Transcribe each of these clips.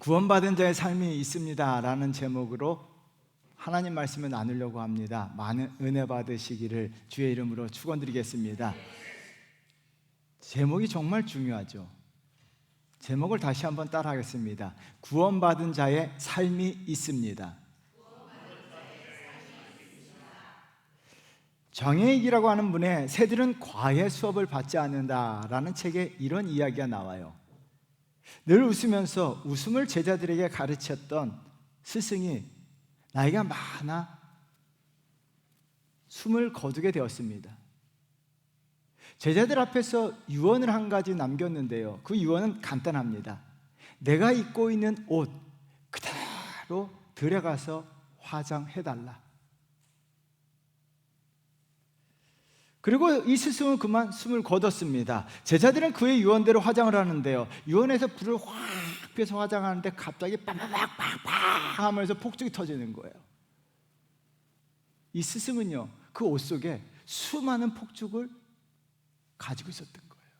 구원받은 자의 삶이 있습니다 라는 제목으로 하나님 말씀을 나누려고 합니다. 많은 은혜 받으시기를 주의 이름으로 축원드리겠습니다. 제목이 정말 중요하죠. 제목을 다시 한번 따라하겠습니다. 구원받은 자의 삶이 있습니다. 정혜익이라고 하는 분의 새들은 과외 수업을 받지 않는다라는 책에 이런 이야기가 나와요. 늘 웃으면서 웃음을 제자들에게 가르쳤던 스승이 나이가 많아 숨을 거두게 되었습니다. 제자들 앞에서 유언을 한 가지 남겼는데요, 그 유언은 간단합니다. 내가 입고 있는 옷 그대로 들어가서 화장해달라. 그리고 이 스승은 그만 숨을 거뒀습니다. 제자들은 그의 유언대로 화장을 하는데요, 유언에서 불을 확 펴서 화장하는데 갑자기 빡빡빡빡 하면서 폭죽이 터지는 거예요. 이 스승은요, 그 옷 속에 수많은 폭죽을 가지고 있었던 거예요.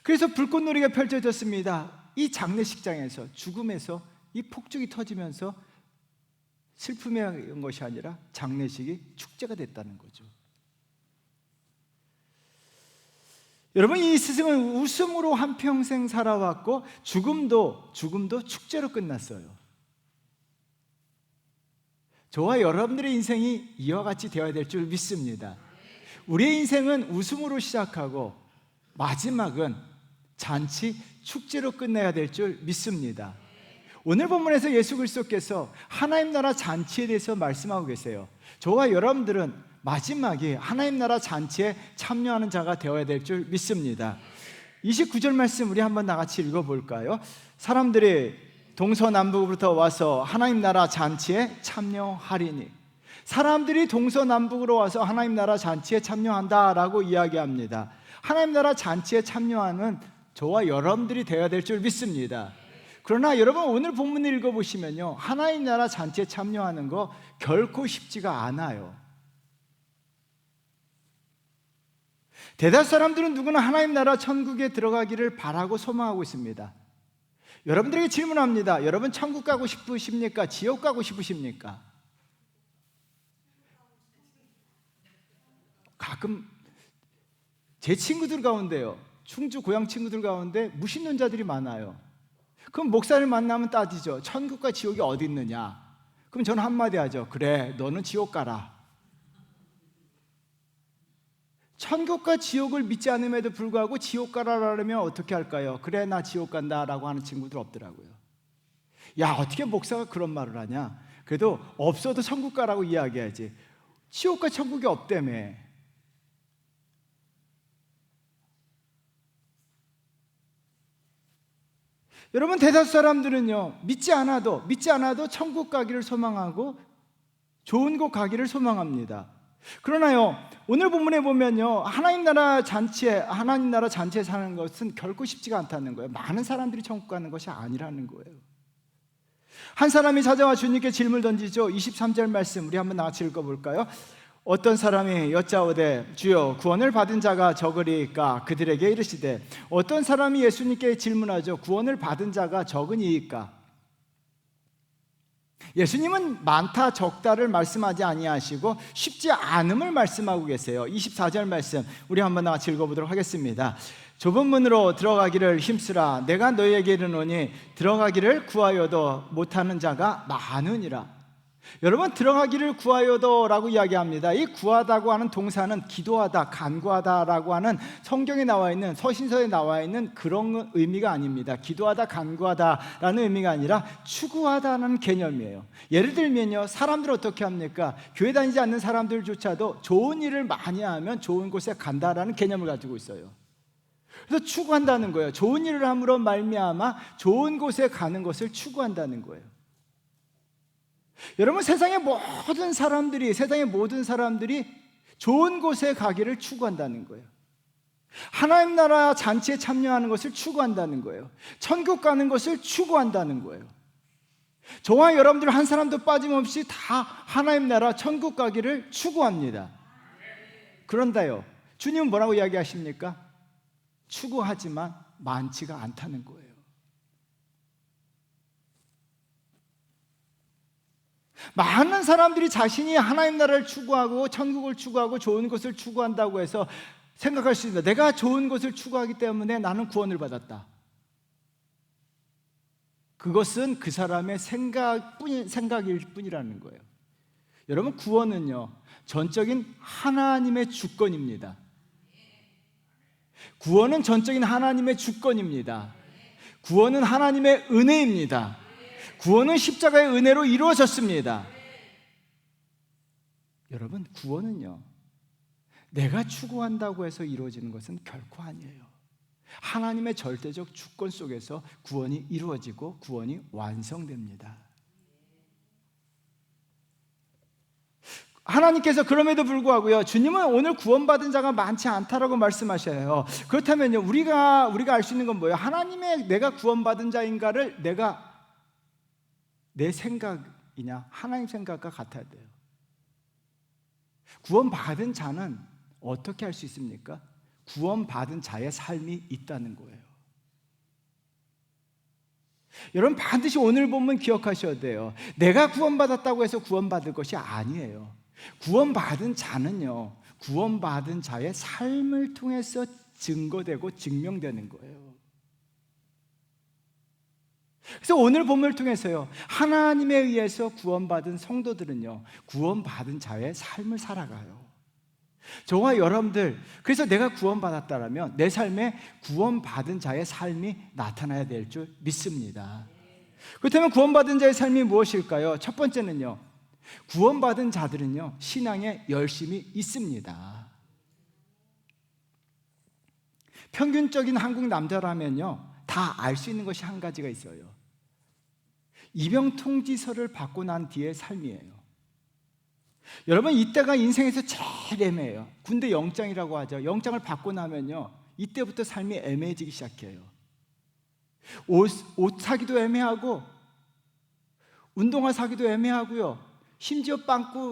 그래서 불꽃놀이가 펼쳐졌습니다. 이 장례식장에서, 죽음에서 이 폭죽이 터지면서 슬픔의 것이 아니라 장례식이 축제가 됐다는 거죠. 여러분, 이 스승은 웃음으로 한평생 살아왔고 죽음도 축제로 끝났어요. 저와 여러분들의 인생이 이와 같이 되어야 될 줄 믿습니다. 우리의 인생은 웃음으로 시작하고 마지막은 잔치, 축제로 끝내야 될 줄 믿습니다. 오늘 본문에서 예수 그리스도께서 하나님 나라 잔치에 대해서 말씀하고 계세요. 저와 여러분들은 마지막에 하나님 나라 잔치에 참여하는 자가 되어야 될 줄 믿습니다. 29절 말씀 우리 한번 나같이 읽어볼까요? 사람들이 동서남북으로부터 와서 하나님 나라 잔치에 참여하리니. 사람들이 동서남북으로 와서 하나님 나라 잔치에 참여한다라고 이야기합니다. 하나님 나라 잔치에 참여하는 저와 여러분들이 되어야 될 줄 믿습니다. 그러나 여러분, 오늘 본문을 읽어보시면요, 하나님 나라 잔치에 참여하는 거 결코 쉽지가 않아요. 대다수 사람들은 누구나 하나님 나라 천국에 들어가기를 바라고 소망하고 있습니다. 여러분들에게 질문합니다. 여러분, 천국 가고 싶으십니까? 지옥 가고 싶으십니까? 가끔 제 친구들 가운데요, 충주 고향 친구들 가운데 무신론자들이 많아요. 그럼 목사를 만나면 따지죠. 천국과 지옥이 어디 있느냐? 그럼 저는 한마디 하죠. 그래, 너는 지옥 가라. 천국과 지옥을 믿지 않음에도 불구하고 지옥 가라라면 어떻게 할까요? 그래, 나 지옥 간다라고 하는 친구들 없더라고요. 야, 어떻게 목사가 그런 말을 하냐? 그래도 없어도 천국 가라고 이야기해야지. 지옥과 천국이 없다며. 여러분, 대다수 사람들은요, 믿지 않아도 천국 가기를 소망하고 좋은 곳 가기를 소망합니다. 그러나요, 오늘 본문에 보면요, 하나님 나라 잔치에 사는 것은 결코 쉽지가 않다는 거예요. 많은 사람들이 천국 가는 것이 아니라는 거예요. 한 사람이 찾아와 주님께 질문을 던지죠. 23절 말씀 우리 한번 같이 읽어볼까요? 어떤 사람이 여짜오되 주여 구원을 받은 자가 적으리이까? 그들에게 이르시되. 어떤 사람이 예수님께 질문하죠. 구원을 받은 자가 적으니이까? 예수님은 많다 적다를 말씀하지 아니하시고 쉽지 않음을 말씀하고 계세요. 24절 말씀 우리 한번 같이 읽어보도록 하겠습니다. 좁은 문으로 들어가기를 힘쓰라. 내가 너희에게 이르노니 들어가기를 구하여도 못하는 자가 많으니라. 여러분, 들어가기를 구하여도라고 이야기합니다. 이 구하다고 하는 동사는 기도하다, 간구하다라고 하는 성경에 나와 있는, 서신서에 나와 있는 그런 의미가 아닙니다. 기도하다, 간구하다라는 의미가 아니라 추구하다는 개념이에요. 예를 들면요, 사람들 어떻게 합니까? 교회 다니지 않는 사람들조차도 좋은 일을 많이 하면 좋은 곳에 간다라는 개념을 가지고 있어요. 그래서 추구한다는 거예요. 좋은 일을 함으로 말미암아 좋은 곳에 가는 것을 추구한다는 거예요. 여러분, 세상의 모든 사람들이 좋은 곳에 가기를 추구한다는 거예요. 하나님 나라 잔치에 참여하는 것을 추구한다는 거예요. 천국 가는 것을 추구한다는 거예요. 저와 여러분들 한 사람도 빠짐없이 다 하나님 나라 천국 가기를 추구합니다. 그런데요, 주님은 뭐라고 이야기하십니까? 추구하지만 많지가 않다는 거예요. 많은 사람들이 자신이 하나님 나라를 추구하고 천국을 추구하고 좋은 것을 추구한다고 해서 생각할 수 있습니다. 내가 좋은 것을 추구하기 때문에 나는 구원을 받았다. 그것은 그 사람의 생각일 뿐이라는 거예요. 여러분, 구원은요, 전적인 하나님의 주권입니다. 구원은 전적인 하나님의 주권입니다. 구원은 하나님의 은혜입니다. 구원은 십자가의 은혜로 이루어졌습니다. 여러분, 구원은요, 내가 추구한다고 해서 이루어지는 것은 결코 아니에요. 하나님의 절대적 주권 속에서 구원이 이루어지고 구원이 완성됩니다. 하나님께서 그럼에도 불구하고요, 주님은 오늘 구원받은 자가 많지 않다라고 말씀하셔요. 그렇다면요, 우리가 알 수 있는 건 뭐예요? 하나님의 내가 구원받은 자인가를 내 생각이냐 하나님 생각과 같아야 돼요. 구원받은 자는 어떻게 할 수 있습니까? 구원받은 자의 삶이 있다는 거예요. 여러분, 반드시 오늘 본문 기억하셔야 돼요. 내가 구원받았다고 해서 구원받을 것이 아니에요. 구원받은 자는요, 구원받은 자의 삶을 통해서 증거되고 증명되는 거예요. 그래서 오늘 본문을 통해서요, 하나님에 의해서 구원받은 성도들은요, 구원받은 자의 삶을 살아가요. 저와 여러분들, 그래서 내가 구원받았다라면 내 삶에 구원받은 자의 삶이 나타나야 될 줄 믿습니다. 그렇다면 구원받은 자의 삶이 무엇일까요? 첫 번째는요, 구원받은 자들은요, 신앙에 열심이 있습니다. 평균적인 한국 남자라면요, 다 알 수 있는 것이 한 가지가 있어요. 입영 통지서를 받고 난 뒤의 삶이에요. 여러분, 이때가 인생에서 제일 애매해요. 군대 영장이라고 하죠. 영장을 받고 나면요, 이때부터 삶이 애매해지기 시작해요. 옷 사기도 애매하고, 운동화 사기도 애매하고요, 심지어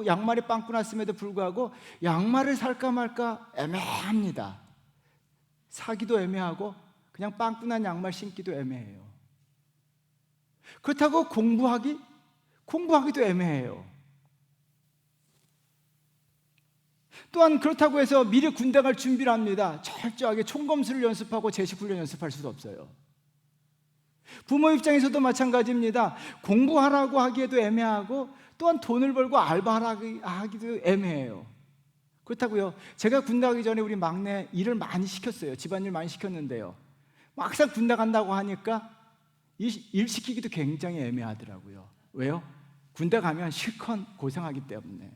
양말에 빵꾸 났음에도 불구하고 양말을 살까 말까 애매합니다. 사기도 애매하고 그냥 빵꾸 난 양말 신기도 애매해요. 그렇다고 공부하기도 애매해요. 또한 그렇다고 해서 미리 군대 갈 준비를 합니다. 철저하게 총검술을 연습하고 제식훈련 연습할 수도 없어요. 부모 입장에서도 마찬가지입니다. 공부하라고 하기에도 애매하고, 또한 돈을 벌고 알바하기도 애매해요. 그렇다고요, 제가 군대 가기 전에 우리 막내 일을 많이 시켰어요. 집안일 많이 시켰는데요, 막상 군대 간다고 하니까 일 시키기도 굉장히 애매하더라고요. 왜요? 군대 가면 실컷 고생하기 때문에.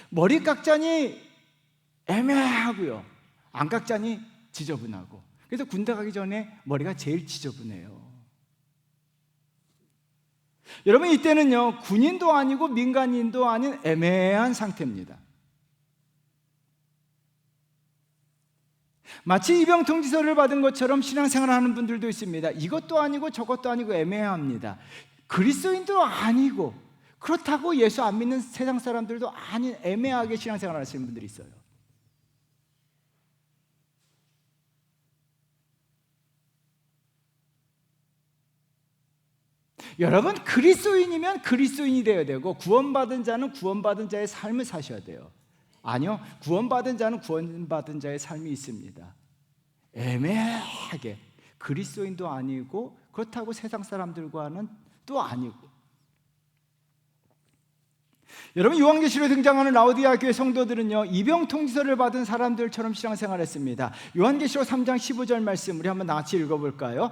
머리 깎자니 애매하고요, 안 깎자니 지저분하고. 그래서 군대 가기 전에 머리가 제일 지저분해요. 여러분, 이때는요, 군인도 아니고 민간인도 아닌 애매한 상태입니다. 마치 입영 통지서를 받은 것처럼 신앙생활을 하는 분들도 있습니다. 이것도 아니고 저것도 아니고 애매합니다. 그리스도인도 아니고, 그렇다고 예수 안 믿는 세상 사람들도 아닌 애매하게 신앙생활을 하시는 분들이 있어요. 여러분, 그리스도인이면 그리스도인이 되어야 되고, 구원받은 자는 구원받은 자의 삶을 사셔야 돼요. 아니요, 구원받은 자는 구원받은 자의 삶이 있습니다. 애매하게 그리스도인도 아니고, 그렇다고 세상 사람들과는 또 아니고. 여러분, 요한계시록에 등장하는 라오디게아 교회 성도들은요, 입영 통지서를 받은 사람들처럼 신앙생활했습니다. 요한계시록 3장 15절 말씀 우리 한번 같이 읽어볼까요?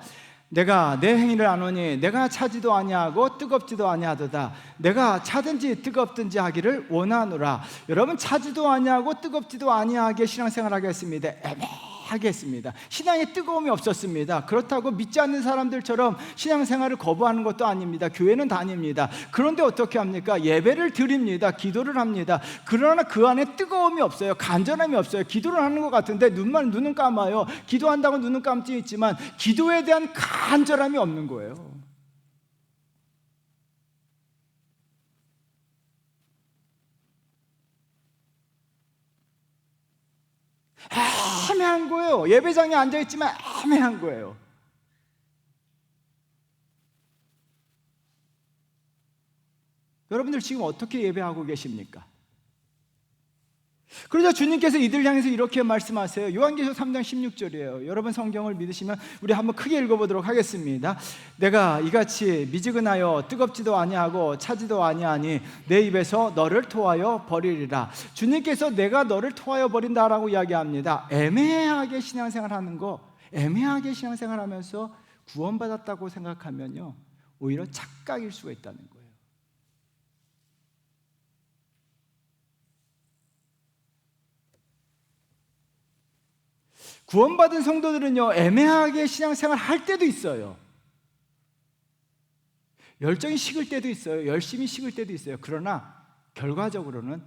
내가 내 행위를 아노니 내가 차지도 아니하고 뜨겁지도 아니하도다. 내가 차든지 뜨겁든지 하기를 원하노라. 여러분, 차지도 아니하고 뜨겁지도 아니하게 신앙생활하게 했습니다. 애매하게 했습니다. 신앙에 뜨거움이 없었습니다. 그렇다고 믿지 않는 사람들처럼 신앙생활을 거부하는 것도 아닙니다. 교회는 다닙니다. 그런데 어떻게 합니까? 예배를 드립니다. 기도를 합니다. 그러나 그 안에 뜨거움이 없어요. 간절함이 없어요. 기도를 하는 것 같은데 눈은 감아요. 기도한다고 눈은 감지 있지만 기도에 대한 간절함이 없는 거예요. 애매한 애매한 거예요. 예배장에 앉아있지만 애매한 거예요. 여러분들 지금 어떻게 예배하고 계십니까? 그러자 주님께서 이들 향해서 이렇게 말씀하세요. 요한계시록 3장 16절이에요. 여러분 성경을 믿으시면 우리 한번 크게 읽어보도록 하겠습니다. 내가 이같이 미지근하여 뜨겁지도 아니하고 차지도 아니하니 내 입에서 너를 토하여 버리리라. 주님께서 내가 너를 토하여 버린다라고 이야기합니다. 애매하게 신앙생활하는 거, 애매하게 신앙생활하면서 구원받았다고 생각하면요, 오히려 착각일 수가 있다는 거예요. 구원받은 성도들은요, 애매하게 신앙생활 할 때도 있어요. 열정이 식을 때도 있어요. 열심히 식을 때도 있어요. 그러나 결과적으로는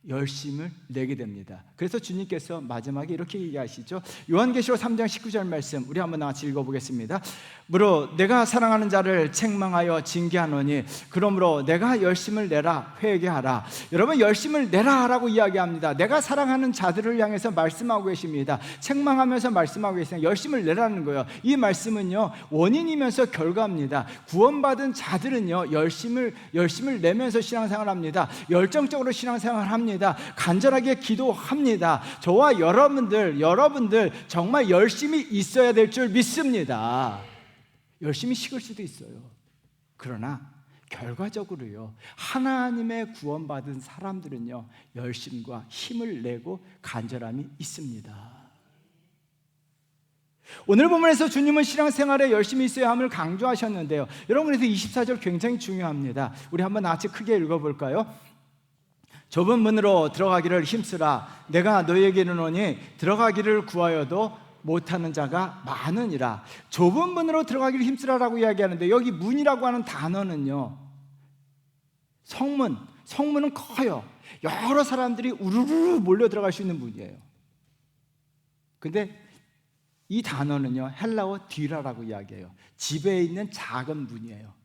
열심을 내게 됩니다. 그래서 주님께서 마지막에 이렇게 얘기하시죠. 요한계시록 3장 19절 말씀 우리 한번 같이 읽어보겠습니다. 무릇 내가 사랑하는 자를 책망하여 징계하노니 그러므로 내가 열심을 내라 회개하라. 여러분, 열심을 내라 라고 이야기합니다. 내가 사랑하는 자들을 향해서 말씀하고 계십니다. 책망하면서 말씀하고 계십니다. 열심을 내라는 거예요. 이 말씀은요, 원인이면서 결과입니다. 구원받은 자들은요, 열심을 내면서 신앙생활합니다. 열정적으로 신앙생활합니다. 간절하게 기도합니다. 저와 여러분들 정말 열심히 있어야 될 줄 믿습니다. 열심히 식을 수도 있어요. 그러나 결과적으로요, 하나님의 구원받은 사람들은요, 열심과 힘을 내고 간절함이 있습니다. 오늘 본문에서 주님은 신앙생활에 열심히 있어야 함을 강조하셨는데요, 여러분, 그래서 24절 굉장히 중요합니다. 우리 한번 같이 크게 읽어볼까요? 좁은 문으로 들어가기를 힘쓰라. 내가 너희에게 이르노니 들어가기를 구하여도 못하는 자가 많으니라. 좁은 문으로 들어가기를 힘쓰라라고 이야기하는데, 여기 문이라고 하는 단어는요, 성문은 커요. 여러 사람들이 우르르 몰려 들어갈 수 있는 문이에요. 근데 이 단어는요, 헬라어 디라라고 이야기해요. 집에 있는 작은 문이에요.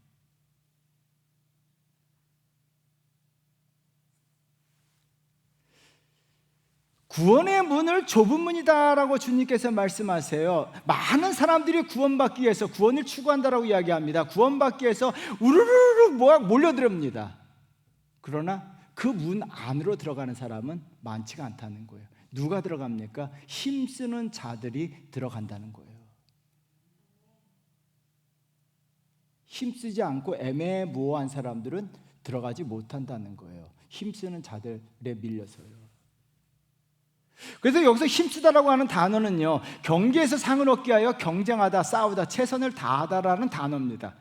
구원의 문을 좁은 문이다라고 주님께서 말씀하세요. 많은 사람들이 구원받기 위해서, 구원을 추구한다라고 이야기합니다. 구원받기 위해서 우르르르 몰려들습니다. 그러나 그 문 안으로 들어가는 사람은 많지가 않다는 거예요. 누가 들어갑니까? 힘쓰는 자들이 들어간다는 거예요. 힘쓰지 않고 애매모호한 사람들은 들어가지 못한다는 거예요. 힘쓰는 자들에 밀려서요. 그래서 여기서 힘쓰다라고 하는 단어는요, 경계에서 상을 얻기 위하여 경쟁하다, 싸우다, 최선을 다하다라는 단어입니다.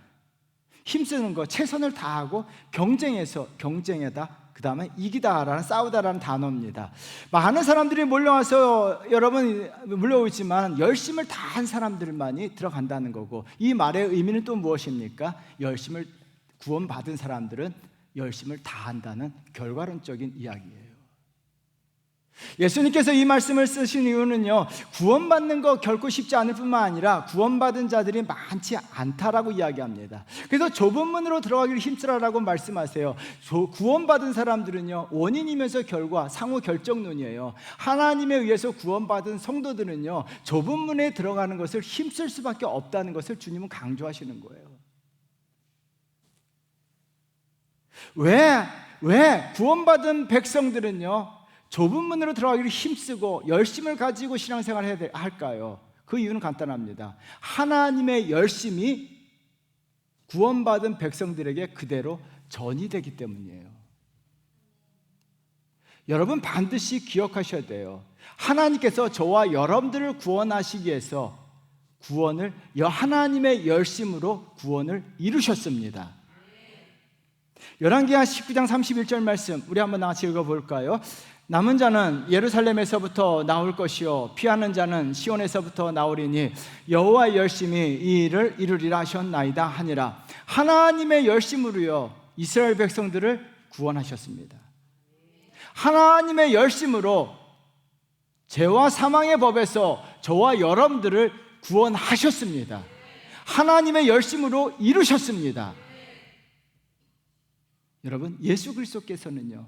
힘쓰는 거, 최선을 다하고 경쟁하다, 그 다음에 이기다라는, 싸우다라는 단어입니다. 많은 사람들이 몰려와서 여러분 물려오지만 열심을 다한 사람들만이 들어간다는 거고, 이 말의 의미는 또 무엇입니까? 구원받은 사람들은 열심을 다한다는 결과론적인 이야기예요. 예수님께서 이 말씀을 쓰신 이유는요, 구원받는 거 결코 쉽지 않을 뿐만 아니라 구원받은 자들이 많지 않다라고 이야기합니다. 그래서 좁은 문으로 들어가기를 힘쓰라라고 말씀하세요. 구원받은 사람들은요, 원인이면서 결과, 상호 결정론이에요. 하나님에 의해서 구원받은 성도들은요, 좁은 문에 들어가는 것을 힘쓸 수밖에 없다는 것을 주님은 강조하시는 거예요. 왜 구원받은 백성들은요, 좁은 문으로 들어가기를 힘쓰고 열심을 가지고 신앙생활을 해야 할까요? 그 이유는 간단합니다. 하나님의 열심이 구원받은 백성들에게 그대로 전이되기 때문이에요. 여러분 반드시 기억하셔야 돼요. 하나님께서 저와 여러분들을 구원하시기 위해서 하나님의 열심으로 구원을 이루셨습니다. 열왕기하 19장 31절 말씀 우리 한번 같이 읽어볼까요? 남은 자는 예루살렘에서부터 나올 것이요 피하는 자는 시온에서부터 나오리니 여호와의 열심이 이 일을 이루리라 하셨나이다 하니라. 하나님의 열심으로요 이스라엘 백성들을 구원하셨습니다. 하나님의 열심으로 죄와 사망의 법에서 저와 여러분들을 구원하셨습니다. 하나님의 열심으로 이루셨습니다. 여러분, 예수 그리스도께서는요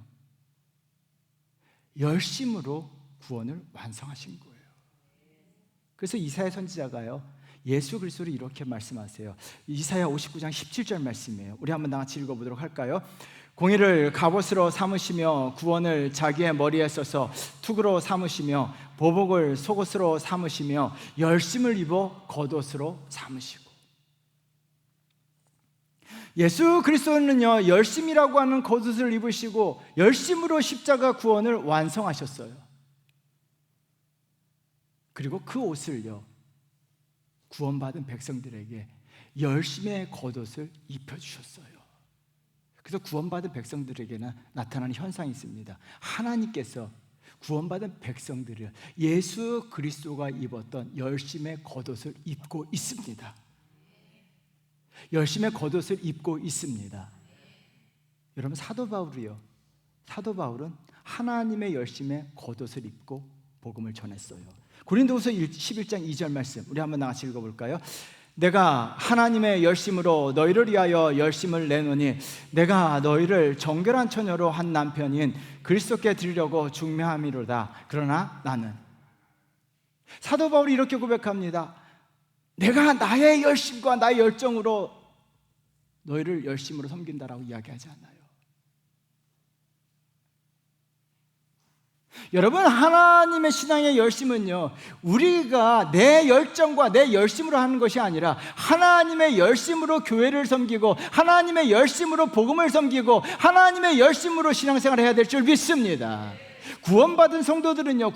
열심으로 구원을 완성하신 거예요. 그래서 이사야 선지자가요, 예수 그리스도를 이렇게 말씀하세요. 이사야 59장 17절 말씀이에요. 우리 한번 다 같이 읽어보도록 할까요? 공의를 갑옷으로 삼으시며 구원을 자기의 머리에 써서 투구로 삼으시며 보복을 속옷으로 삼으시며 열심을 입어 겉옷으로 삼으시고. 예수 그리스도는요, 열심이라고 하는 겉옷을 입으시고 열심으로 십자가 구원을 완성하셨어요. 그리고 그 옷을요, 구원받은 백성들에게 열심의 겉옷을 입혀주셨어요. 그래서 구원받은 백성들에게는 나타나는 현상이 있습니다. 하나님께서 구원받은 백성들을 예수 그리스도가 입었던 열심의 겉옷을 입고 있습니다. 열심의 겉옷을 입고 있습니다. 여러분, 사도 바울은 하나님의 열심의 겉옷을 입고 복음을 전했어요. 고린도후서 11장 2절 말씀, 우리 한번 같이 읽어볼까요? 내가 하나님의 열심으로 너희를 위하여 열심을 내노니 내가 너희를 정결한 처녀로 한 남편인 그리스도께 드리려고 중매함이로다. 그러나 나는, 사도 바울이 이렇게 고백합니다. 내가 나의 열심과 나의 열정으로 너희를 열심으로 섬긴다라고 이야기하지 않아요. 여러분, 하나님의 신앙의 열심은요, 우리가 내 열정과 내 열심으로 하는 것이 아니라 하나님의 열심으로 교회를 섬기고 하나님의 열심으로 복음을 섬기고 하나님의 열심으로 신앙생활을 해야 될 줄 믿습니다. 구원받은 성도들은요,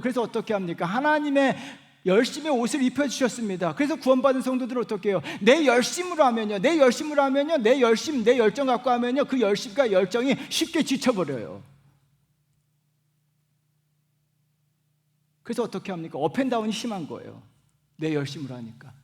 그래서 어떻게 합니까? 하나님의 열심의 옷을 입혀주셨습니다. 그래서 구원받은 성도들은 어떻게 해요? 내 열심으로 하면요, 내 열정 갖고 하면요, 그 열심과 열정이 쉽게 지쳐버려요. 그래서 어떻게 합니까? 업앤다운이 심한 거예요. 내 열심으로 하니까.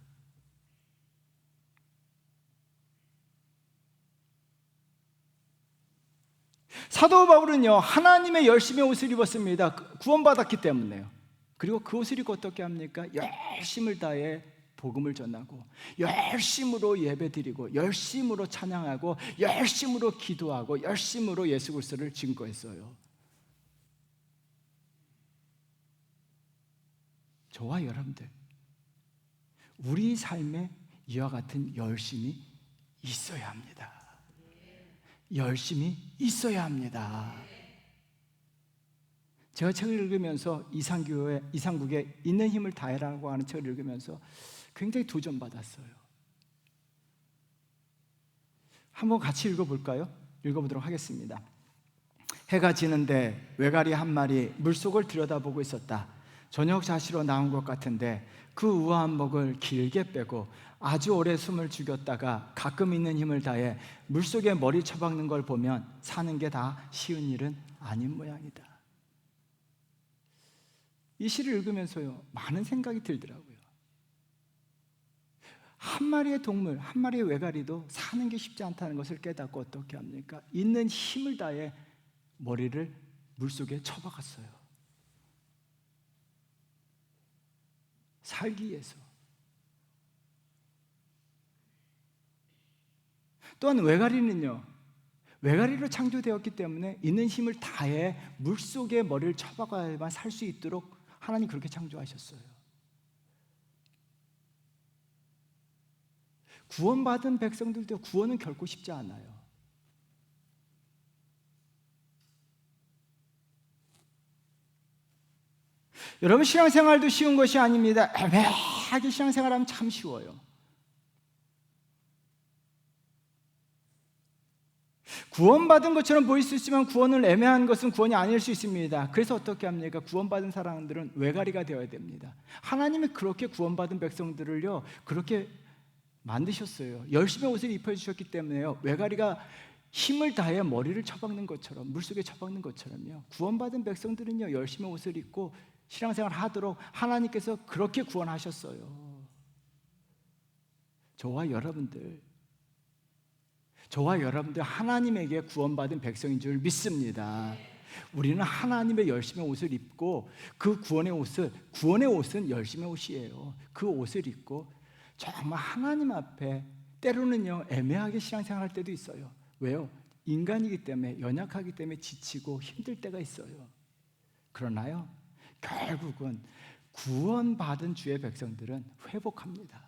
사도 바울은요, 하나님의 열심의 옷을 입었습니다. 구원받았기 때문에요. 그리고 그 옷을 입고 어떻게 합니까? 열심을 다해 복음을 전하고 열심으로 예배드리고 열심으로 찬양하고 열심으로 기도하고 열심으로 예수 그리스도를 증거했어요. 저와 여러분들, 우리 삶에 이와 같은 열심이 있어야 합니다. 열심이 있어야 합니다. 제가 책을 읽으면서 이상국의 있는 힘을 다해라고 하는 책을 읽으면서 굉장히 도전받았어요. 한번 같이 읽어볼까요? 읽어보도록 하겠습니다. 해가 지는데 외가리 한 마리 물속을 들여다보고 있었다. 저녁 자시로 나온 것 같은데 그 우아한 목을 길게 빼고 아주 오래 숨을 죽였다가 가끔 있는 힘을 다해 물속에 머리 쳐박는 걸 보면 사는 게 다 쉬운 일은 아닌 모양이다. 이 시를 읽으면서요, 많은 생각이 들더라고요. 한 마리의 동물, 한 마리의 외가리도 사는 게 쉽지 않다는 것을 깨닫고 어떻게 합니까? 있는 힘을 다해 머리를 물속에 쳐박았어요. 살기 위해서. 또한 외가리는요, 외가리로 창조되었기 때문에 있는 힘을 다해 물속에 머리를 쳐박아야만 살 수 있도록 하나님 그렇게 창조하셨어요. 구원받은 백성들도 구원은 결코 쉽지 않아요. 여러분, 신앙생활도 쉬운 것이 아닙니다. 애매하게 신앙생활하면 참 쉬워요. 구원받은 것처럼 보일 수 있지만 구원을 애매한 것은 구원이 아닐 수 있습니다. 그래서 어떻게 합니까? 구원받은 사람들은 외가리가 되어야 됩니다. 하나님이 그렇게 구원받은 백성들을요, 그렇게 만드셨어요. 열심히 옷을 입혀주셨기 때문에요, 외가리가 힘을 다해 머리를 쳐박는 것처럼, 물속에 쳐박는 것처럼요, 구원받은 백성들은요, 열심히 옷을 입고 신앙생활 하도록 하나님께서 그렇게 구원하셨어요. 저와 여러분들 하나님에게 구원받은 백성인 줄 믿습니다. 우리는 하나님의 열심의 옷을 입고 그 구원의 옷은 열심의 옷이에요. 그 옷을 입고 정말 하나님 앞에 때로는요, 애매하게 신앙생활할 때도 있어요. 왜요? 인간이기 때문에, 연약하기 때문에 지치고 힘들 때가 있어요. 그러나요, 결국은 구원받은 주의 백성들은 회복합니다.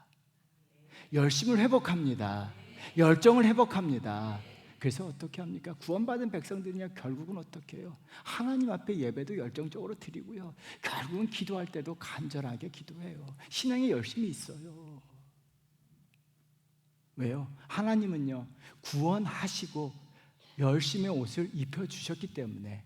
열심을 회복합니다. 열정을 회복합니다. 그래서 어떻게 합니까? 구원받은 백성들은요, 결국은 어떻게 해요? 하나님 앞에 예배도 열정적으로 드리고요, 결국은 기도할 때도 간절하게 기도해요. 신앙에 열심이 있어요. 왜요? 하나님은요, 구원하시고 열심의 옷을 입혀주셨기 때문에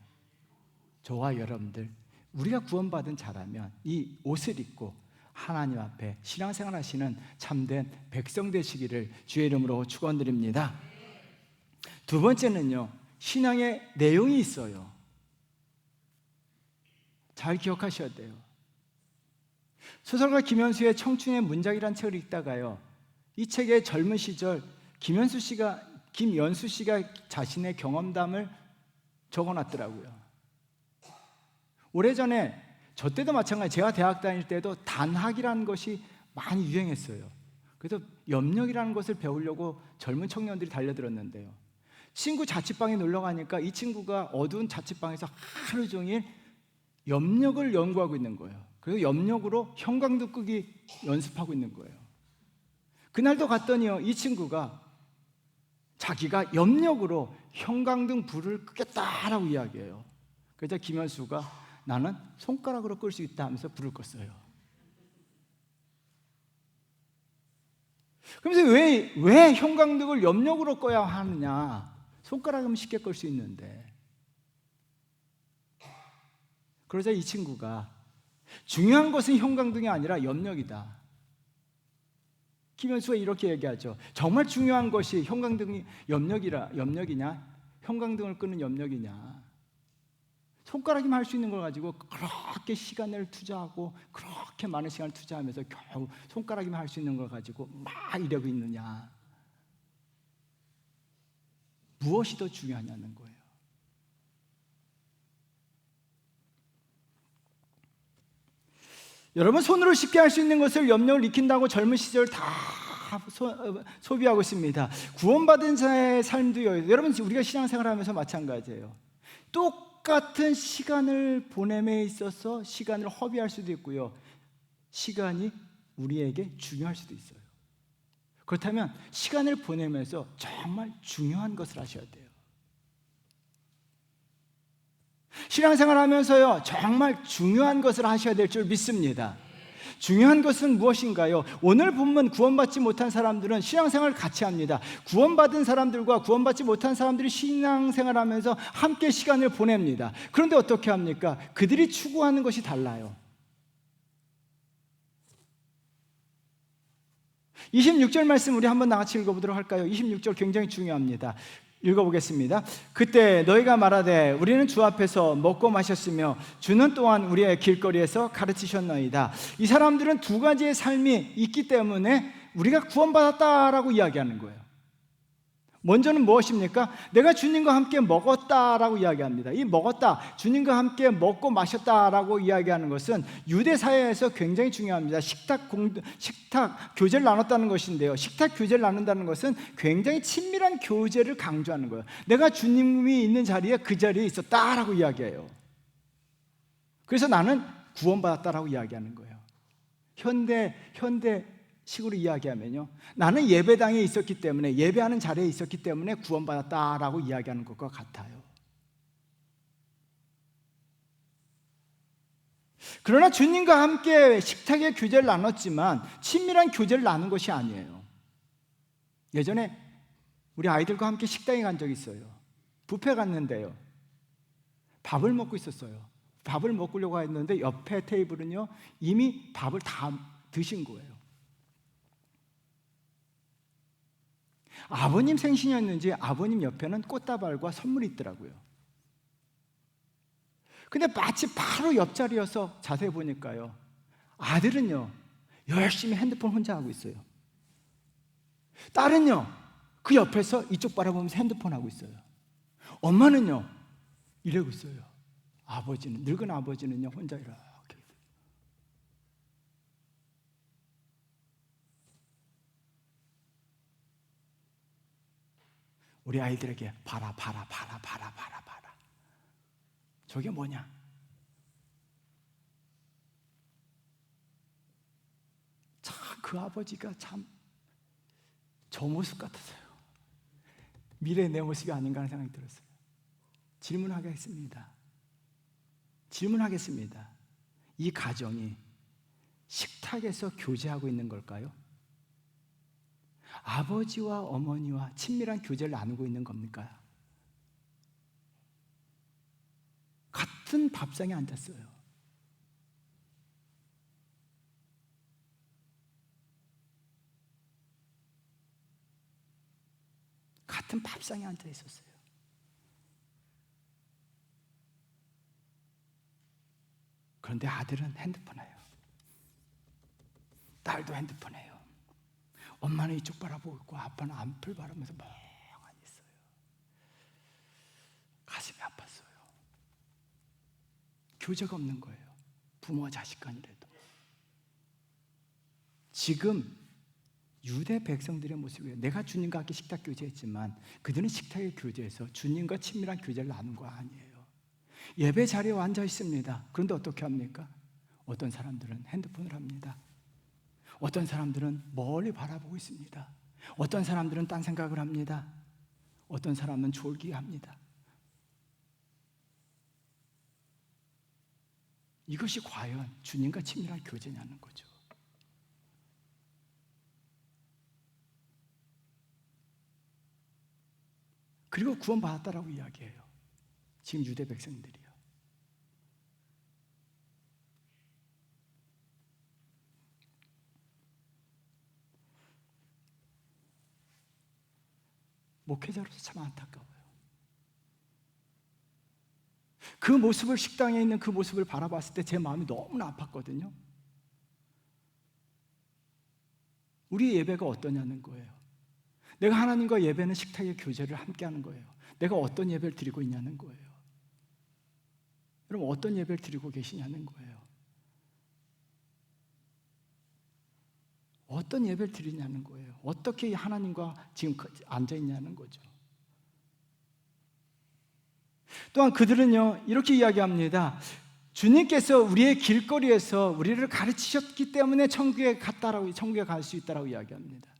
저와 여러분들, 우리가 구원받은 자라면 이 옷을 입고 하나님 앞에 신앙생활 하시는 참된 백성 되시기를 주의 이름으로 축원드립니다. 두 번째는요, 신앙의 내용이 있어요. 잘 기억하셔야 돼요. 소설가 김현수의 청춘의 문작이라는 책을 읽다가요, 이 책의 젊은 시절 김연수 씨가 자신의 경험담을 적어놨더라고요. 오래전에 저 때도 마찬가지, 제가 대학 다닐 때도 단학이라는 것이 많이 유행했어요. 그래서 염력이라는 것을 배우려고 젊은 청년들이 달려들었는데요, 친구 자취방에 놀러 가니까 이 친구가 어두운 자취방에서 하루 종일 염력을 연구하고 있는 거예요. 그래서 염력으로 형광등 끄기 연습하고 있는 거예요. 그날도 갔더니요, 이 친구가 자기가 염력으로 형광등 불을 끄겠다라고 이야기해요. 그래서 김현수가 나는 손가락으로 끌 수 있다 하면서 불을 껐어요. 그러면서 왜 형광등을 염력으로 꺼야 하느냐? 손가락이면 쉽게 끌 수 있는데. 그러자 이 친구가 중요한 것은 형광등이 아니라 염력이다. 김현수가 이렇게 얘기하죠. 정말 중요한 것이 형광등이 염력이냐? 형광등을 끄는 염력이냐? 손가락이면 할 수 있는 걸 가지고 그렇게 시간을 투자하고 그렇게 많은 시간을 투자하면서 겨우 손가락이면 할 수 있는 걸 가지고 막 이러고 있느냐? 무엇이 더 중요하냐는 거예요. 여러분, 손으로 쉽게 할 수 있는 것을 염력을 익힌다고 젊은 시절 다 소비하고 있습니다. 구원받은 자의 삶도요, 여러분, 우리가 신앙생활하면서 마찬가지예요. 똑같은 시간을 보냄에 있어서 시간을 허비할 수도 있고요, 시간이 우리에게 중요할 수도 있어요. 그렇다면 시간을 보내면서 정말 중요한 것을 하셔야 돼요. 신앙생활 하면서요, 정말 중요한 것을 하셔야 될 줄 믿습니다. 중요한 것은 무엇인가요? 오늘 본문 구원받지 못한 사람들은 신앙생활을 같이 합니다. 구원받은 사람들과 구원받지 못한 사람들이 신앙생활하면서 함께 시간을 보냅니다. 그런데 어떻게 합니까? 그들이 추구하는 것이 달라요. 26절 말씀 우리 한번 나같이 읽어보도록 할까요? 26절 굉장히 중요합니다. 읽어보겠습니다. 그때 너희가 말하되 우리는 주 앞에서 먹고 마셨으며 주는 또한 우리의 길거리에서 가르치셨나이다. 이 사람들은 두 가지의 삶이 있기 때문에 우리가 구원받았다라고 이야기하는 거예요. 먼저는 무엇입니까? 내가 주님과 함께 먹었다라고 이야기합니다. 이 먹었다, 주님과 함께 먹고 마셨다라고 이야기하는 것은 유대 사회에서 굉장히 중요합니다. 식탁 교제를 나눴다는 것인데요, 식탁 교제를 나눈다는 것은 굉장히 친밀한 교제를 강조하는 거예요. 내가 주님이 있는 자리에 그 자리에 있었다라고 이야기해요. 그래서 나는 구원받았다라고 이야기하는 거예요. 현대식으로 이야기하면요, 나는 예배당에 있었기 때문에, 예배하는 자리에 있었기 때문에 구원받았다라고 이야기하는 것과 같아요. 그러나 주님과 함께 식탁의 교제를 나눴지만 친밀한 교제를 나눈 것이 아니에요. 예전에 우리 아이들과 함께 식당에 간 적이 있어요. 뷔페 갔는데요, 밥을 먹고 있었어요. 밥을 먹으려고 했는데 옆에 테이블은요, 이미 밥을 다 드신 거예요. 아버님 생신이었는지 아버님 옆에는 꽃다발과 선물이 있더라고요. 근데 마치 바로 옆자리여서 자세히 보니까요, 아들은요 열심히 핸드폰 혼자 하고 있어요. 딸은요 그 옆에서 이쪽 바라보면서 핸드폰 하고 있어요. 엄마는요 이러고 있어요. 늙은 아버지는요 혼자 이렇게. 우리 아이들에게 봐라. 저게 뭐냐? 그 아버지가 참 저 모습 같았어요. 미래의 내 모습이 아닌가 하는 생각이 들었어요. 질문하겠습니다. 이 가정이 식탁에서 교제하고 있는 걸까요? 아버지와 어머니와 친밀한 교제를 나누고 있는 겁니까? 같은 밥상에 앉았어요. 같은 밥상에 앉아 있었어요. 그런데 아들은 핸드폰해요. 딸도 핸드폰해요. 엄마는 이쪽 바라보고 있고 아빠는 앞을 바라보면서 멍하니 있어요. 가슴이 아팠어요. 교제가 없는 거예요. 부모와 자식 간이라도. 지금 유대 백성들의 모습이에요. 내가 주님과 함께 식탁 교제했지만 그들은 식탁에 교제해서 주님과 친밀한 교제를 나눈 거 아니에요. 예배 자리에 앉아 있습니다. 그런데 어떻게 합니까? 어떤 사람들은 핸드폰을 합니다. 어떤 사람들은 멀리 바라보고 있습니다. 어떤 사람들은 딴 생각을 합니다. 어떤 사람은 졸기합니다. 이것이 과연 주님과 친밀한 교제냐는 거죠. 그리고 구원받았다라고 이야기해요. 지금 유대 백성들이요. 목회자로서 참 안타까워요. 그 모습을, 식당에 있는 그 모습을 바라봤을 때 제 마음이 너무나 아팠거든요. 우리의 예배가 어떠냐는 거예요. 내가 하나님과 예배는 식탁의 교제를 함께 하는 거예요. 내가 어떤 예배를 드리고 있냐는 거예요. 여러분, 어떤 예배를 드리고 계시냐는 거예요. 어떤 예배를 드리냐는 거예요. 어떻게 하나님과 지금 앉아 있냐는 거죠. 또한 그들은요, 이렇게 이야기합니다. 주님께서 우리의 길거리에서 우리를 가르치셨기 때문에 천국에 갈 수 있다라고 이야기합니다.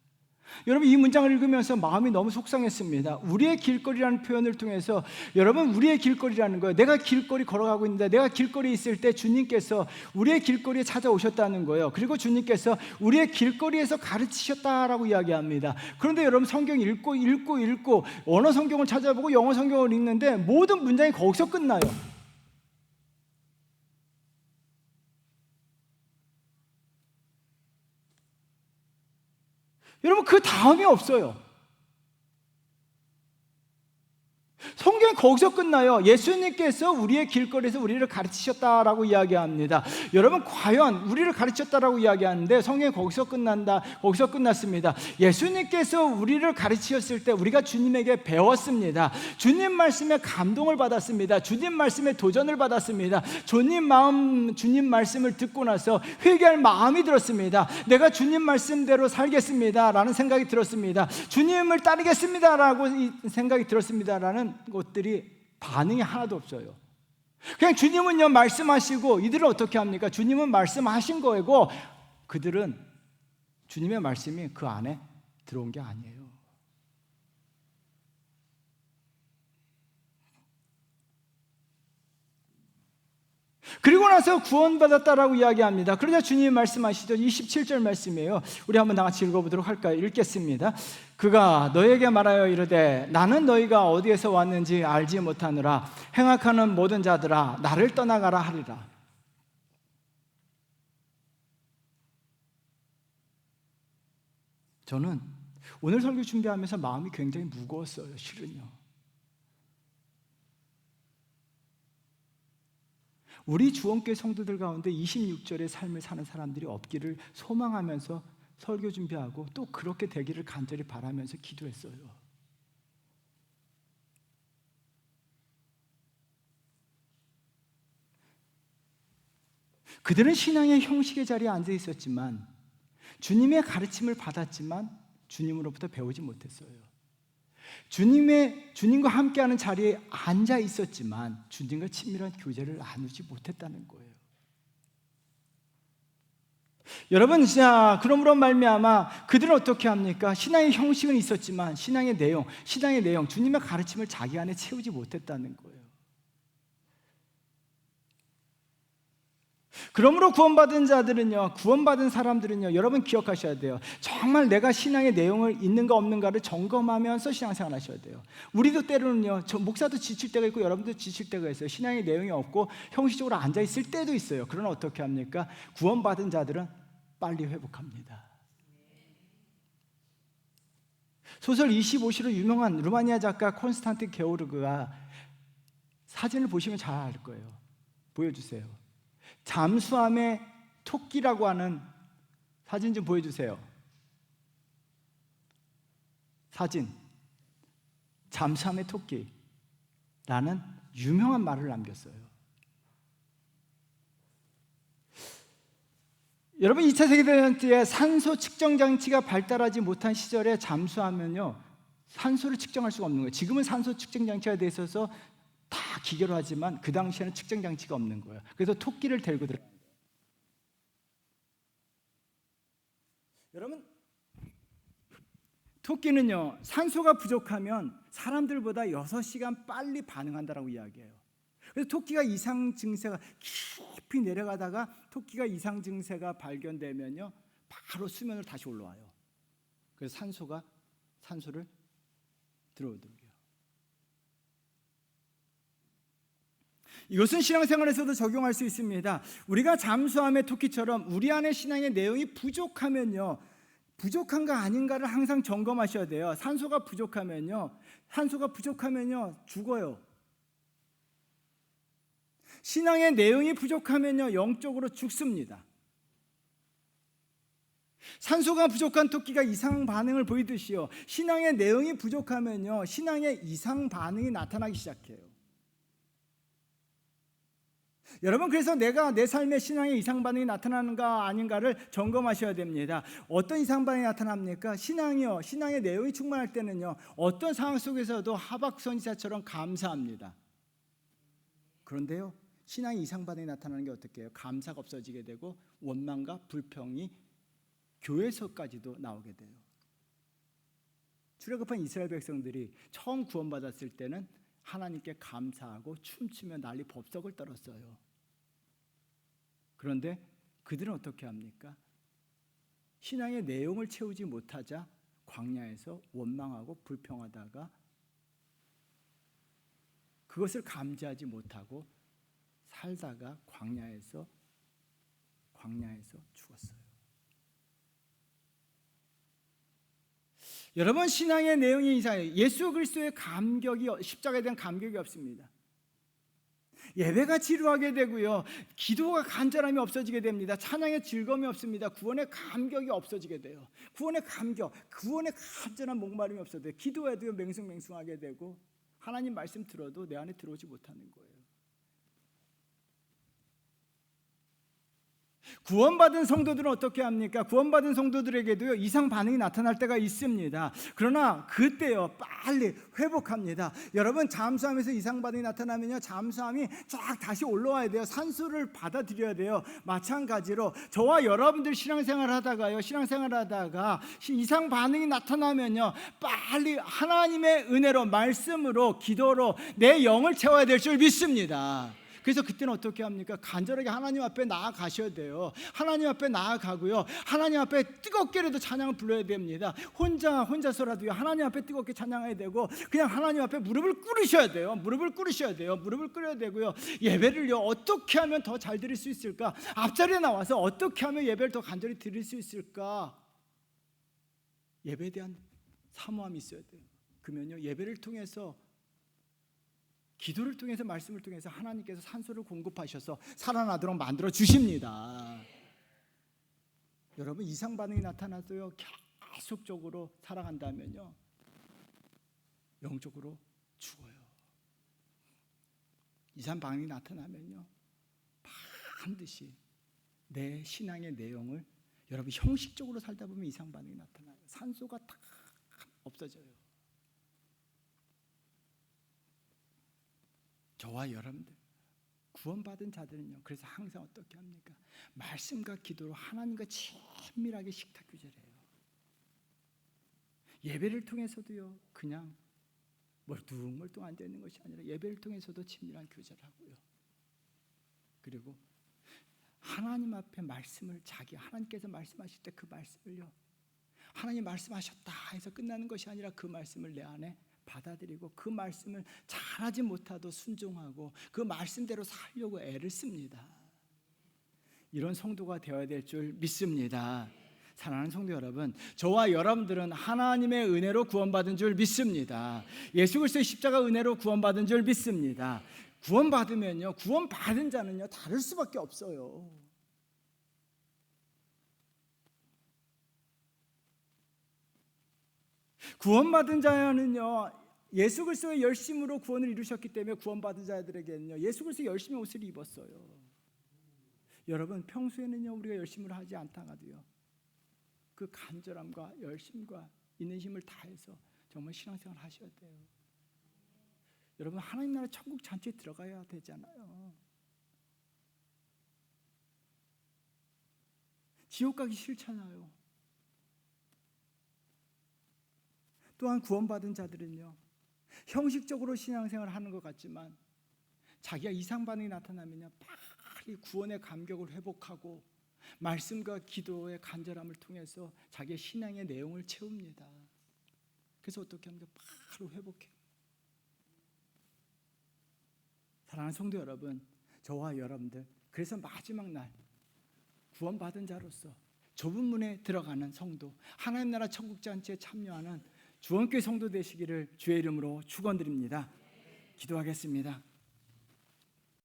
여러분, 이 문장을 읽으면서 마음이 너무 속상했습니다. 우리의 길거리라는 표현을 통해서, 여러분, 우리의 길거리라는 거예요. 내가 길거리 걸어가고 있는데, 내가 길거리에 있을 때 주님께서 우리의 길거리에 찾아오셨다는 거예요. 그리고 주님께서 우리의 길거리에서 가르치셨다라고 이야기합니다. 그런데 여러분, 성경 읽고 언어 성경을 찾아보고 영어 성경을 읽는데 모든 문장이 거기서 끝나요. 여러분, 그 다음이 없어요. 성경이 거기서 끝나요. 예수님께서 우리의 길거리에서 우리를 가르치셨다라고 이야기합니다. 여러분, 과연 우리를 가르치셨다라고 이야기하는데 성경이 거기서 끝났습니다. 예수님께서 우리를 가르치셨을 때 우리가 주님에게 배웠습니다. 주님 말씀에 감동을 받았습니다. 주님 말씀에 도전을 받았습니다. 주님 말씀을 듣고 나서 회개할 마음이 들었습니다. 내가 주님 말씀대로 살겠습니다 라는 생각이 들었습니다. 주님을 따르겠습니다 라고 생각이 들었습니다 라는 것들이 반응이 하나도 없어요. 그냥 주님은요 말씀하시고, 이들은 어떻게 합니까? 주님은 말씀하신 거고 그들은 주님의 말씀이 그 안에 들어온 게 아니에요. 그리고 나서 구원받았다라고 이야기합니다. 그러자 주님이 말씀하시죠. 27절 말씀이에요. 우리 한번 다 같이 읽어보도록 할까요? 읽겠습니다. 그가 너에게 말하여 이르되 나는 너희가 어디에서 왔는지 알지 못하느라 행악하는 모든 자들아 나를 떠나가라 하리라. 저는 오늘 설교 준비하면서 마음이 굉장히 무거웠어요. 실은요. 우리 주원교회 성도들 가운데 26절의 삶을 사는 사람들이 없기를 소망하면서 설교 준비하고 또 그렇게 되기를 간절히 바라면서 기도했어요. 그들은 신앙의 형식의 자리에 앉아 있었지만, 주님의 가르침을 받았지만 주님으로부터 배우지 못했어요. 주님과 함께하는 자리에 앉아 있었지만 주님과 친밀한 교제를 나누지 못했다는 거예요. 여러분, 진짜 그러므로 말미암아 그들은 어떻게 합니까? 신앙의 형식은 있었지만 신앙의 내용, 주님의 가르침을 자기 안에 채우지 못했다는 거예요. 그러므로 구원받은 자들은요, 구원받은 사람들은요, 여러분 기억하셔야 돼요. 정말 내가 신앙의 내용을 있는가 없는가를 점검하면서 신앙생활 하셔야 돼요. 우리도 때로는요, 저 목사도 지칠 때가 있고 여러분도 지칠 때가 있어요. 신앙의 내용이 없고 형식적으로 앉아있을 때도 있어요. 그러나 어떻게 합니까? 구원받은 자들은 빨리 회복합니다. 소설 25시로 유명한 루마니아 작가 콘스탄틴 게오르그가 사진을 보시면 잘 알 거예요. 보여주세요. 잠수함의 토끼라고 하는 사진 좀 보여주세요. 사진. 잠수함의 토끼라는 유명한 말을 남겼어요. 여러분, 2차 세계대전 때 산소 측정 장치가 발달하지 못한 시절에 잠수하면요, 산소를 측정할 수가 없는 거예요. 지금은 산소 측정 장치가 돼 있어서 다 기계로 하지만 그 당시에는 측정 장치가 없는 거예요. 그래서 토끼를 들고 들어가요. 여러분, 토끼는요, 산소가 부족하면 사람들보다 6시간 빨리 반응한다라고 이야기해요. 그래서 토끼가 이상 증세가 깊이 내려가다가 토끼가 이상 증세가 발견되면요, 바로 수면으로 다시 올라와요. 그래서 산소를 들어오더라고요. 이것은 신앙생활에서도 적용할 수 있습니다. 우리가 잠수함의 토끼처럼 우리 안에 신앙의 내용이 부족하면요, 부족한가 아닌가를 항상 점검하셔야 돼요. 산소가 부족하면요 죽어요. 신앙의 내용이 부족하면요, 영적으로 죽습니다. 산소가 부족한 토끼가 이상 반응을 보이듯이요, 신앙의 내용이 부족하면요, 신앙의 이상 반응이 나타나기 시작해요. 여러분, 그래서 내가 내 삶의 신앙의 이상 반응이 나타나는가 아닌가를 점검하셔야 됩니다. 어떤 이상 반응이 나타납니까? 신앙의 내용이 충만할 때는요, 어떤 상황 속에서도 하박 선지자처럼 감사합니다. 그런데요, 신앙의 이상 반응이 나타나는 게 어떻게 해요? 감사가 없어지게 되고 원망과 불평이 교회에서까지도 나오게 돼요. 출애굽한 이스라엘 백성들이 처음 구원받았을 때는 하나님께 감사하고 춤추며 난리 법석을 떨었어요. 그런데 그들은 어떻게 합니까? 신앙의 내용을 채우지 못하자 광야에서 원망하고 불평하다가 그것을 감지하지 못하고 살다가 광야에서 죽었어요. 여러분, 신앙의 내용이 이상해요. 예수 그리스도의 십자가에 대한 감격이 없습니다. 예배가 지루하게 되고요, 기도가 간절함이 없어지게 됩니다. 찬양의 즐거움이 없습니다. 구원의 감격이 없어지게 돼요. 구원의 간절한 목마름이 없어져요. 기도해도 맹숭맹숭하게 되고 하나님 말씀 들어도 내 안에 들어오지 못하는 거예요. 구원받은 성도들은 어떻게 합니까? 구원받은 성도들에게도요, 이상 반응이 나타날 때가 있습니다. 그러나 그때요, 빨리 회복합니다. 여러분, 잠수함에서 이상 반응이 나타나면요, 잠수함이 쫙 다시 올라와야 돼요. 산소를 받아들여야 돼요. 마찬가지로 저와 여러분들 신앙생활 하다가 이상 반응이 나타나면요, 빨리 하나님의 은혜로, 말씀으로, 기도로 내 영을 채워야 될 줄 믿습니다. 그래서 그때는 어떻게 합니까? 간절하게 하나님 앞에 나아가셔야 돼요. 하나님 앞에 나아가고요, 하나님 앞에 뜨겁게라도 찬양을 불러야 됩니다. 혼자서라도요, 하나님 앞에 뜨겁게 찬양해야 되고, 그냥 하나님 앞에 무릎을 꿇으셔야 돼요. 무릎을 꿇어야 되고요, 예배를요, 어떻게 하면 더 잘 드릴 수 있을까? 앞자리에 나와서 어떻게 하면 예배를 더 간절히 드릴 수 있을까? 예배에 대한 사모함이 있어야 돼요. 그러면요, 예배를 통해서, 기도를 통해서, 말씀을 통해서 하나님께서 산소를 공급하셔서 살아나도록 만들어 주십니다. 여러분, 이상 반응이 나타나도요, 계속적으로 살아간다면요, 영적으로 죽어요. 이상 반응이 나타나면요, 반드시 내 신앙의 내용을, 여러분, 형식적으로 살다 보면 이상 반응이 나타나요. 산소가 다 없어져요. 저와 여러분들, 구원받은 자들은요, 그래서 항상 어떻게 합니까? 말씀과 기도로 하나님과 친밀하게 식탁 교제를 해요. 예배를 통해서도요, 그냥 멀뚱멀뚱 앉아 있는 것이 아니라 예배를 통해서도 친밀한 교제를 하고요. 그리고 하나님 앞에 말씀을 하나님께서 말씀하실 때 그 말씀을요, 하나님 말씀하셨다 해서 끝나는 것이 아니라 그 말씀을 내 안에 받아들이고 그 말씀을 잘하지 못하도 순종하고 그 말씀대로 살려고 애를 씁니다. 이런 성도가 되어야 될 줄 믿습니다. 사랑하는 성도 여러분, 저와 여러분들은 하나님의 은혜로 구원받은 줄 믿습니다. 예수 그리스도의 십자가 은혜로 구원받은 줄 믿습니다. 구원받으면요, 구원받은 자는요 다를 수밖에 없어요. 구원받은 자는요, 예수 그리스도의 열심으로 구원을 이루셨기 때문에 구원받은 자들에게는요, 예수 그리스도의 열심의 옷을 입었어요. 여러분, 평소에는요 우리가 열심을 하지 않다가도요, 그 간절함과 열심과 있는 힘을 다해서 정말 신앙생활 하셔야 돼요. 여러분, 하나님 나라 천국 잔치에 들어가야 되잖아요. 지옥 가기 싫잖아요. 또한 구원받은 자들은요, 형식적으로 신앙생활을 하는 것 같지만 자기가 이상 반응이 나타나면요, 빨리 구원의 감격을 회복하고 말씀과 기도의 간절함을 통해서 자기의 신앙의 내용을 채웁니다. 그래서 어떻게 합니까? 바로 회복해요. 사랑하는 성도 여러분, 저와 여러분들, 그래서 마지막 날 구원받은 자로서 좁은 문에 들어가는 성도, 하나님 나라 천국 잔치에 참여하는 주원교회 성도 되시기를 주의 이름으로 축원드립니다. 기도하겠습니다.